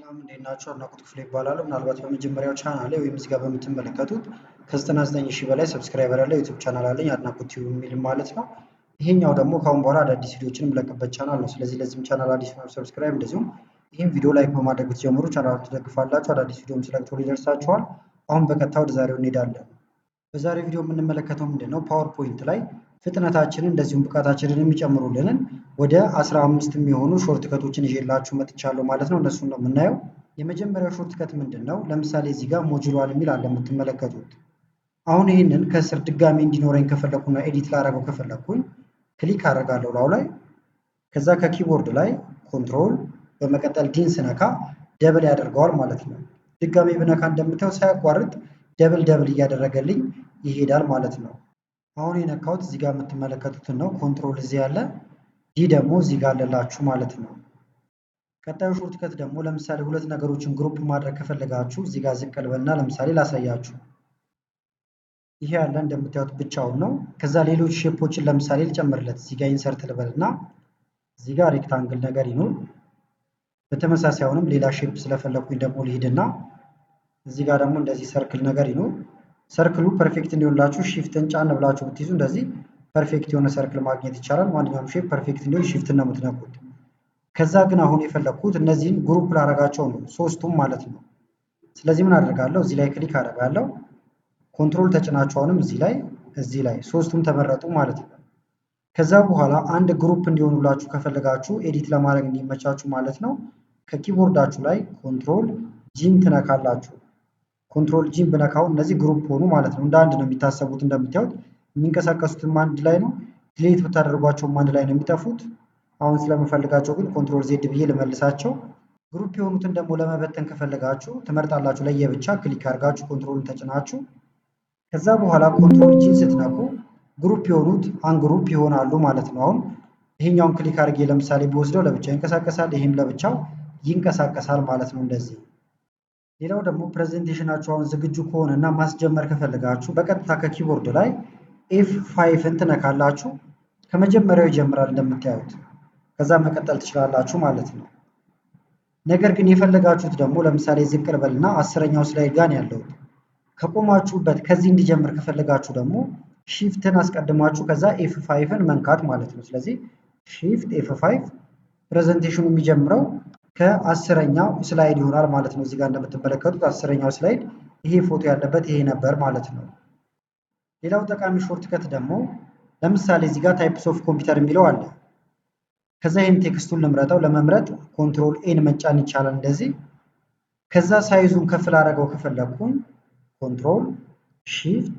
ሰላም እንዴት ናችሁ? አድናቆት ክፍሌ ይባላል። ምናልባት በመጀመሪያው ቻናሌ ወይም እዚህ ጋር በምትመለከቱት ከ99,000 በላይ ሰብስክራይበር ያለው ዩቲዩብ ቻናል አለኝ፣ አድናቆት ቲዩብ የሚል ማለት ነው። ይሄኛው ደግሞ ከአሁን በኋላ አዳዲስ ቪዲዮዎችን የምለቅበት ቻናል ነው። ስለዚህ ለዚህም ቻናል አዲስ ነው ሰብስክራይብ፣ እንደዚሁም ይህም ቪዲዮ ላይክ በማድረግ ብትጀምሩ ቻናሉን ትደግፋላችሁ። አዳዲስ ቪዲዮም ስለቅቶ ሊደርሳችኋል። አሁን በቀጥታ ወደ ዛሬው እንሄዳለን። በዛሬው ቪዲዮ የምንመለከተው ምንድን ነው? ፓወርፖይንት ላይ ፍጥነታችንን እንደዚሁም ብቃታችንን የሚጨምሩልንን ወደ 15 የሚሆኑ ሾርት ከቶችን ይዤላችሁ መጥቻለሁ ማለት ነው። እነሱን ነው የምናየው። የመጀመሪያው ሾርት ከት ምንድን ነው? ለምሳሌ እዚህ ጋር ሞጁሏል የሚል አለ የምትመለከቱት። አሁን ይህንን ከስር ድጋሚ እንዲኖረኝ ከፈለኩና ኤዲት ላደረገው ከፈለኩኝ ክሊክ አደርጋለሁ ላው ላይ። ከዛ ከኪቦርድ ላይ ኮንትሮል በመቀጠል ዲን ስነካ ደብል ያደርገዋል ማለት ነው። ድጋሚ ብነካ እንደምታየው ሳያቋርጥ ደብል እያደረገልኝ ይሄዳል ማለት ነው። አሁን የነካሁት እዚህ ጋር የምትመለከቱትን ነው። ኮንትሮል እዚህ ያለ፣ ዲ ደግሞ እዚህ ጋር አለላችሁ ማለት ነው። ቀጣዩ ሾርት ከት ደግሞ ለምሳሌ ሁለት ነገሮችን ግሩፕ ማድረግ ከፈለጋችሁ እዚህ ጋር ዝቅ ልበልና ለምሳሌ ላሳያችሁ። ይሄ ያለ እንደምታዩት ብቻውን ነው። ከዛ ሌሎች ሼፖችን ለምሳሌ ልጨምርለት። እዚህ ጋር ኢንሰርት ልበልና እዚህ ጋር ሬክታንግል ነገር ይኖር። በተመሳሳይ አሁንም ሌላ ሼፕ ስለፈለኩኝ ደግሞ ልሂድና እዚህ ጋር ደግሞ እንደዚህ ሰርክል ነገር ይኖር። ሰርክሉ ፐርፌክት እንዲሆንላችሁ ሺፍትን ጫን ብላችሁ ብትይዙ እንደዚህ ፐርፌክት የሆነ ሰርክል ማግኘት ይቻላል። ማንኛውም ሼፕ ፐርፌክት እንዲሆን ሺፍትን ነው የምትነኩት። ከዛ ግን አሁን የፈለኩት እነዚህን ግሩፕ ላደርጋቸው ነው፣ ሶስቱም ማለት ነው። ስለዚህ ምን አደርጋለሁ? እዚህ ላይ ክሊክ አደርጋለሁ። ኮንትሮል ተጭናችሁ አሁንም እዚህ ላይ ሶስቱም ተመረጡ ማለት ነው። ከዛ በኋላ አንድ ግሩፕ እንዲሆኑላችሁ ከፈለጋችሁ ኤዲት ለማድረግ እንዲመቻችሁ ማለት ነው፣ ከኪቦርዳችሁ ላይ ኮንትሮል ጂን ትነካላችሁ። ኮንትሮል ጂን ብነካው እነዚህ ግሩፕ ሆኑ ማለት ነው። እንደ አንድ ነው የሚታሰቡት። እንደምታዩት የሚንቀሳቀሱትም አንድ ላይ ነው፣ ዲሌት ብታደርጓቸውም አንድ ላይ ነው የሚጠፉት። አሁን ስለምፈልጋቸው ግን ኮንትሮል ዜድ ብዬ ልመልሳቸው። ግሩፕ የሆኑትን ደግሞ ለመበተን ከፈለጋችሁ ትመርጣላችሁ። ለየብቻ ክሊክ አድርጋችሁ ኮንትሮልን ተጭናችሁ ከዛ በኋላ ኮንትሮል ጂን ስትነኩ ግሩፕ የሆኑት አንግሩፕ ይሆናሉ ማለት ነው። አሁን ይሄኛውን ክሊክ አድርጌ ለምሳሌ ቢወስደው ለብቻው ይንቀሳቀሳል፣ ይሄም ለብቻው ይንቀሳቀሳል ማለት ነው እንደዚህ። ሌላው ደግሞ ፕሬዘንቴሽናችሁ አሁን ዝግጁ ከሆነ እና ማስጀመር ከፈለጋችሁ በቀጥታ ከኪቦርድ ላይ F5ን ትነካላችሁ። ከመጀመሪያው ይጀምራል እንደምታዩት። ከዛ መቀጠል ትችላላችሁ ማለት ነው። ነገር ግን የፈለጋችሁት ደግሞ ለምሳሌ ዝቅ ልበልና 10ኛው ስላይድ ጋር ያለው ከቆማችሁበት ከዚህ እንዲጀምር ከፈለጋችሁ ደግሞ ሺፍትን አስቀድማችሁ ከዛ F5ን መንካት ማለት ነው። ስለዚህ ሺፍት F5 ፕሬዘንቴሽኑ የሚጀምረው ከ10ኛው ስላይድ ይሆናል ማለት ነው። እዚህ ጋር እንደምትመለከቱት 10ኛው ስላይድ ይሄ ፎቶ ያለበት ይሄ ነበር ማለት ነው። ሌላው ጠቃሚ ሾርት ከት ደግሞ ለምሳሌ እዚህ ጋር ታይፕስ ኦፍ ኮምፒውተር የሚለው አለ። ከዛ ይሄን ቴክስቱን ልምረጠው። ለመምረጥ ኮንትሮል ኤን መጫን ይቻላል እንደዚህ። ከዛ ሳይዙን ከፍ ላደርገው ከፈለኩኝ ኮንትሮል ሺፍት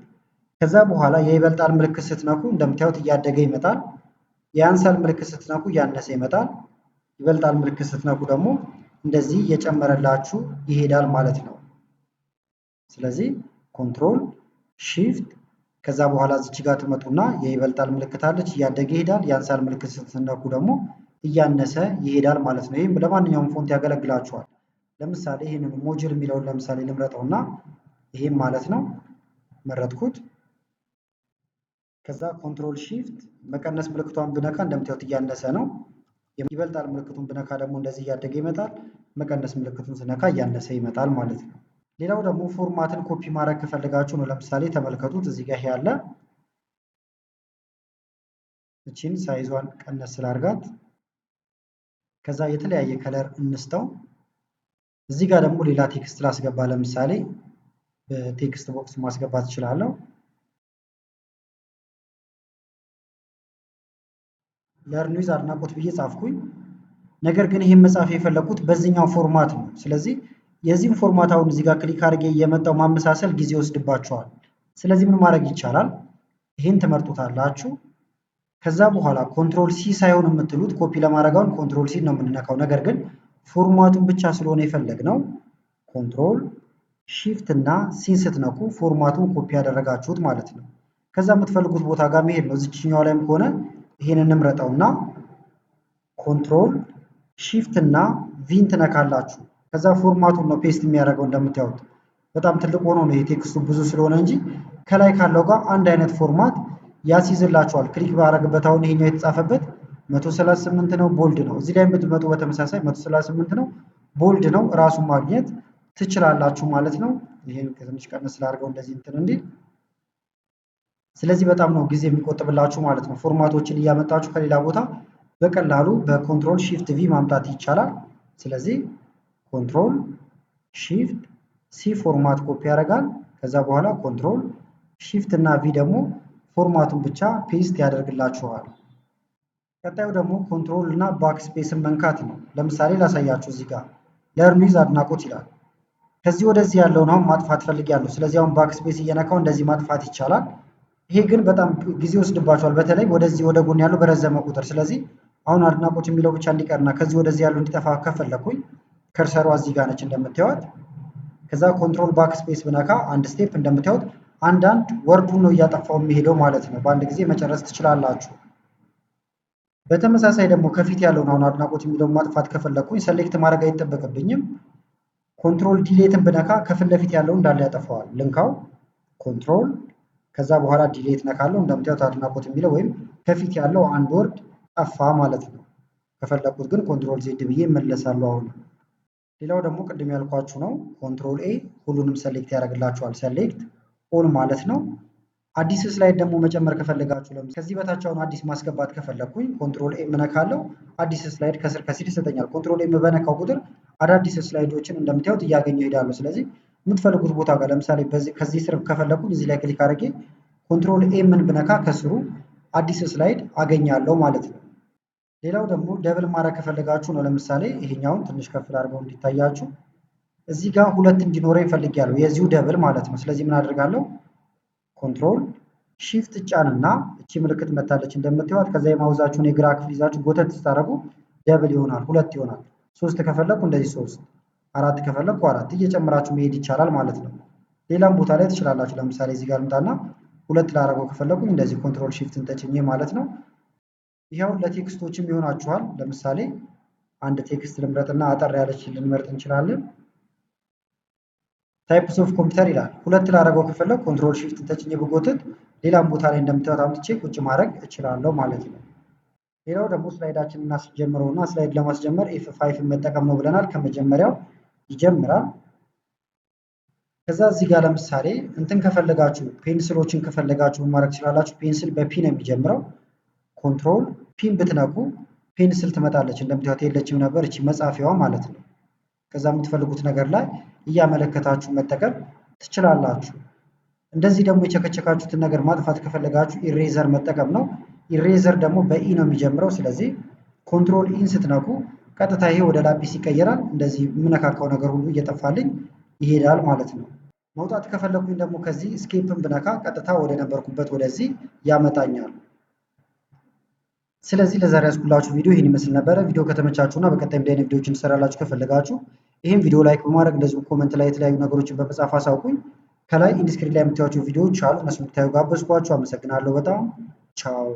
ከዛ በኋላ የይበልጣል ምልክት ስትነኩ እንደምታዩት እያደገ ይመጣል። የአንሳል ምልክት ስትነኩ እያነሰ ይመጣል። ይበልጣል ምልክት ስትነኩ ደግሞ እንደዚህ እየጨመረላችሁ ይሄዳል ማለት ነው። ስለዚህ ኮንትሮል ሺፍት ከዛ በኋላ እዚች ጋር ትመጡና የይበልጣል ምልክት አለች፣ እያደገ ይሄዳል። የአንሳል ምልክት ስትነኩ ደግሞ እያነሰ ይሄዳል ማለት ነው። ይህም ለማንኛውም ፎንት ያገለግላችኋል። ለምሳሌ ይህንን ሞጁል የሚለውን ለምሳሌ ልምረጠውና ይህም ማለት ነው መረጥኩት። ከዛ ኮንትሮል ሺፍት መቀነስ ምልክቷን ብነካ እንደምታዩት እያነሰ ነው። ይበልጣል ምልክቱን ብነካ ደግሞ እንደዚህ እያደገ ይመጣል። መቀነስ ምልክቱን ስነካ እያነሰ ይመጣል ማለት ነው። ሌላው ደግሞ ፎርማትን ኮፒ ማድረግ ከፈለጋችሁ ነው። ለምሳሌ ተመልከቱት እዚህ ጋር ያለ እቺን ሳይዟን ቀነስ ስላርጋት ከዛ የተለያየ ከለር እንስተው። እዚህ ጋር ደግሞ ሌላ ቴክስት ላስገባ። ለምሳሌ በቴክስት ቦክስ ማስገባት እችላለሁ። ለርን ዊዝ አድናቆት ብዬ ጻፍኩኝ። ነገር ግን ይሄን መጻፍ የፈለኩት በዚህኛው ፎርማት ነው። ስለዚህ የዚህን ፎርማት አሁን እዚህ ጋር ክሊክ አድርጌ እየመጣው ማመሳሰል ጊዜ ወስድባቸዋል። ስለዚህ ምን ማድረግ ይቻላል? ይሄን ትመርጡታላችሁ። ከዛ በኋላ ኮንትሮል ሲ ሳይሆን የምትሉት ኮፒ ለማድረግ አሁን ኮንትሮል ሲ ነው የምንነካው። ነገር ግን ፎርማቱን ብቻ ስለሆነ የፈለግነው ኮንትሮል ሺፍት እና ሲን ስትነኩ ፎርማቱን ኮፒ ያደረጋችሁት ማለት ነው። ከዛ የምትፈልጉት ቦታ ጋር መሄድ ነው። እዚችኛው ላይም ከሆነ ይሄን እንምረጠውና ኮንትሮል ሺፍት እና ቪን ትነካላችሁ። ከዛ ፎርማቱን ነው ፔስት የሚያደርገው። እንደምታዩት በጣም ትልቅ ሆኖ ነው የቴክስቱ ብዙ ስለሆነ እንጂ ከላይ ካለው ጋር አንድ አይነት ፎርማት ያስይዝላችኋል። ክሊክ ባደረግበት አሁን ይሄኛው የተጻፈበት 138 ነው፣ ቦልድ ነው። እዚህ ላይ ብትመጡ በተመሳሳይ 138 ነው፣ ቦልድ ነው ራሱን ማግኘት ትችላላችሁ ማለት ነው። ይሄን ትንሽ ቀነስ ላድርገው እንደዚህ እንትን እንዲል። ስለዚህ በጣም ነው ጊዜ የሚቆጥብላችሁ ማለት ነው። ፎርማቶችን እያመጣችሁ ከሌላ ቦታ በቀላሉ በኮንትሮል ሺፍት ቪ ማምጣት ይቻላል። ስለዚህ ኮንትሮል ሺፍት ሲ ፎርማት ኮፒ ያደርጋል። ከዛ በኋላ ኮንትሮል ሺፍት እና ቪ ደግሞ ፎርማቱን ብቻ ፔስት ያደርግላችኋል። ቀጣዩ ደግሞ ኮንትሮል እና ባክ ስፔስን መንካት ነው። ለምሳሌ ላሳያችሁ እዚህ ጋር ለርን ዊዝ አድናቆት ይላል። ከዚህ ወደዚህ ያለውን አሁን ማጥፋት ፈልጊያለሁ። ስለዚህ አሁን ባክ ስፔስ እየነካው እንደዚህ ማጥፋት ይቻላል። ይሄ ግን በጣም ጊዜ ወስድባቸዋል፣ በተለይ ወደዚህ ወደ ጎን ያለው በረዘመ ቁጥር። ስለዚህ አሁን አድናቆት የሚለው ብቻ እንዲቀርና ከዚህ ወደዚህ ያለው እንዲጠፋ ከፈለኩኝ ከርሰሯ እዚህ ጋር ነች እንደምታዩት። ከዛ ኮንትሮል ባክ ስፔስ ብነካ አንድ ስቴፕ እንደምታዩት አንዳንድ ወርዱን ነው እያጠፋው የሚሄደው ማለት ነው። በአንድ ጊዜ መጨረስ ትችላላችሁ። በተመሳሳይ ደግሞ ከፊት ያለውን አሁን አድናቆት የሚለውን ማጥፋት ከፈለኩኝ ሰሌክት ማድረግ አይጠበቅብኝም። ኮንትሮል ዲሌትን ብነካ ከፊት ለፊት ያለውን እንዳለ ያጠፋዋል። ልንካው ኮንትሮል ከዛ በኋላ ዲሌት ነካለው። እንደምታዩት አድናቆት የሚለው ወይም ከፊት ያለው አንድ ወርድ ጠፋ ማለት ነው። ከፈለኩት ግን ኮንትሮል ዜድ ብዬ እመለሳለሁ። አሁን ሌላው ደግሞ ቅድም ያልኳችሁ ነው። ኮንትሮል ኤ ሁሉንም ሰሌክት ያደርግላችኋል። ሰሌክት ኦል ማለት ነው። አዲስ ስላይድ ደግሞ መጨመር ከፈለጋችሁ ለምሳሌ ከዚህ በታች አሁን አዲስ ማስገባት ከፈለኩኝ ኮንትሮል ኤ ምነካለው። አዲስ ስላይድ ከስር ከስር ይሰጠኛል። ኮንትሮል ኤ በነካው ቁጥር አዳዲስ ስላይዶችን እንደምታዩት እያገኘሁ እሄዳለሁ። ስለዚህ የምትፈልጉት ቦታ ጋር ለምሳሌ ከዚህ ስር ከፈለኩኝ እዚህ ላይ ክሊክ አድርጌ ኮንትሮል ኤ ምን ብነካ ከስሩ አዲስ ስላይድ አገኛለሁ ማለት ነው። ሌላው ደግሞ ደብል ማድረግ ከፈለጋችሁ ነው። ለምሳሌ ይሄኛውን ትንሽ ከፍ አድርገው እንዲታያችሁ እዚህ ጋር ሁለት እንዲኖረኝ ፈልጊያለሁ፣ የዚሁ ደብል ማለት ነው። ስለዚህ ምን አደርጋለሁ? ኮንትሮል ሺፍት ጫንና እቺ ምልክት መታለች እንደምታዩት። ከዛ የማውዛችሁን የግራ ክፍል ይዛችሁ ጎተት ስታደርጉ ደብል ይሆናል፣ ሁለት ይሆናል። ሶስት ከፈለኩ እንደዚህ ሶስት፣ አራት ከፈለኩ አራት እየጨመራችሁ መሄድ ይቻላል ማለት ነው። ሌላም ቦታ ላይ ትችላላችሁ። ለምሳሌ እዚህ ጋር ልምጣና ሁለት ላደርገው ከፈለኩኝ እንደዚህ ኮንትሮል ሺፍትን ተጭኜ ማለት ነው። ይሄው ለቴክስቶችም ይሆናችኋል። ለምሳሌ አንድ ቴክስት ልምረጥና አጠር ያለች ልንመርጥ እንችላለን። ታይፕስ ኦፍ ኮምፒውተር ይላል። ሁለት ላደርገው ከፈለኩ ኮንትሮል ሺፍትን ተጭኜ ብጎትት ሌላም ቦታ ላይ እንደምታዩት አምጥቼ ቁጭ ማድረግ እችላለሁ ማለት ነው። ሌላው ደግሞ ስላይዳችንን እናስጀምረውና ስላይድ ለማስጀመር F5 መጠቀም ነው ብለናል። ከመጀመሪያው ይጀምራል። ከዛ እዚህ ጋር ለምሳሌ እንትን ከፈለጋችሁ ፔንስሎችን ከፈለጋችሁ ማድረግ ትችላላችሁ። ፔንስል በፒ ነው የሚጀምረው። ኮንትሮል ፒን ብትነኩ ፔንስል ትመጣለች። እንደምታዩት የለችም ነበር እቺ መጻፊያዋ ማለት ነው። ከዛ የምትፈልጉት ነገር ላይ እያመለከታችሁ መጠቀም ትችላላችሁ። እንደዚህ ደግሞ የቸከቸካችሁትን ነገር ማጥፋት ከፈለጋችሁ ኢሬዘር መጠቀም ነው። ኢሬዘር ደግሞ በኢ ነው የሚጀምረው። ስለዚህ ኮንትሮል ኢን ስትነኩ ቀጥታ ይሄ ወደ ላጲስ ይቀየራል። እንደዚህ የምነካካው ነገር ሁሉ እየጠፋልኝ ይሄዳል ማለት ነው። መውጣት ከፈለኩኝ ደግሞ ከዚህ ስኬፕን ብነካ ቀጥታ ወደ ነበርኩበት ወደዚህ ያመጣኛል። ስለዚህ ለዛሬ ያስኩላችሁ ቪዲዮ ይህን ይመስል ነበረ። ቪዲዮ ከተመቻችሁና በቀጣይ እንዲህ አይነት ቪዲዮዎችን እንሰራላችሁ ከፈለጋችሁ ይህን ቪዲዮ ላይክ በማድረግ እንደዚሁ ኮሜንት ላይ የተለያዩ ነገሮችን በመጻፍ አሳውቁኝ። ከላይ ኢንስክሪን ላይ የምታዩቸው ቪዲዮዎች አሉ፣ እነሱን እንድታዩ ጋበዝኳችሁ። አመሰግናለሁ በጣም ቻው።